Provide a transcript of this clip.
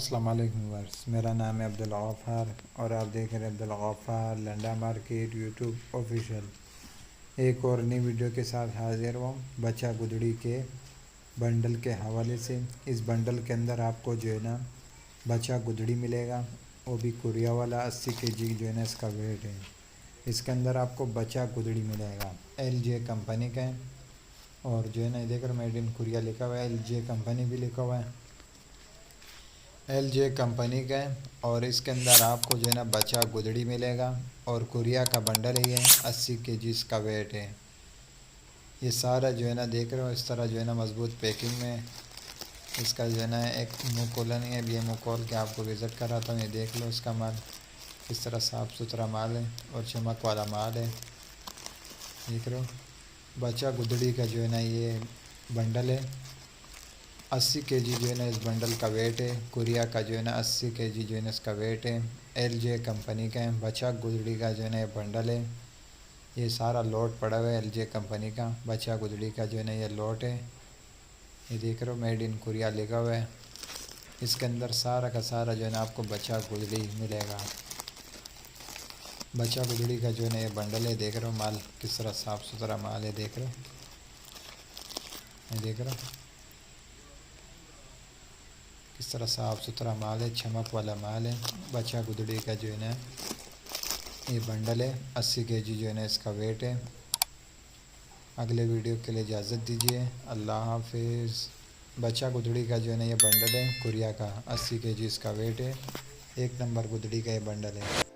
अस्सलाम वालेकुम व्यूअर्स, मेरा नाम है अब्दुल गफ़ार और आप देख रहे हैं Abdul Gaffar Landa market YouTube official. एक और नई वीडियो के साथ हाजिर हूँ बच्चा गुदड़ी के बंडल के हवाले से। इस बंडल के अंदर आपको जो है ना बच्चा गुदड़ी मिलेगा, वो भी कुरिया वाला 80 kg जो है ना इसका वेट है। इसके अंदर आपको बच्चा गुदड़ी मिलेगा, LJ कंपनी का है और जो है ना देखकर मेड इन कुरिया लिखा हुआ है, LJ कंपनी भी लिखा हुआ है, LJ कंपनी का है। और इसके अंदर आपको जो है ना बच्चा गुदड़ी मिलेगा और कुरिया का बंडल ही है, 80 kg इसका वेट है। ये सारा जो है ना देख रहे हो इस तरह जो है ना मजबूत पैकिंग में इसका जो है ना एक मुँह खोला नहीं है। अभी ये मुँह खोल के आपको विज़िट कराता हूँ। ये देख लो इसका माल किस तरह साफ़ सुथरा माल है और चमक वाला माल है। देख रहे हो बच्चा गुदड़ी का जो है ना ये बंडल है, 80 kg जो है ना इस बंडल का वेट है। कुरिया का जो है ना 80 kg जो है ना इसका वेट है। LJ कंपनी का है, बच्चा गुदड़ी का जो है ना ये बंडल है। ये सारा लोट पड़ा हुआ है LJ कंपनी का, बच्चा गुदड़ी का जो है ना ये लोट है। ये देख रहे हो मेड इन कुरिया लिखा हुआ है। इसके अंदर सारा का सारा जो है ना आपको बच्चा गुदड़ी मिलेगा। बच्चा गुदड़ी का जो है ना ये बंडल है। देख रहे हो माल किस तरह साफ़ सुथरा माल है। देख रहे हो, ये देख रहे हो किस तरह साफ़ सुथरा माल है, चमक वाला माल है। बच्चा गुदड़ी का जो है ना ये बंडल है, 80 kg जो है ना इसका वेट है। अगले वीडियो के लिए इजाज़त दीजिए, अल्लाह हाफिज़। बच्चा गुदड़ी का जो है ना ये बंडल है कुरिया का, 80 kg इसका वेट है। एक नंबर गुदड़ी का ये बंडल है।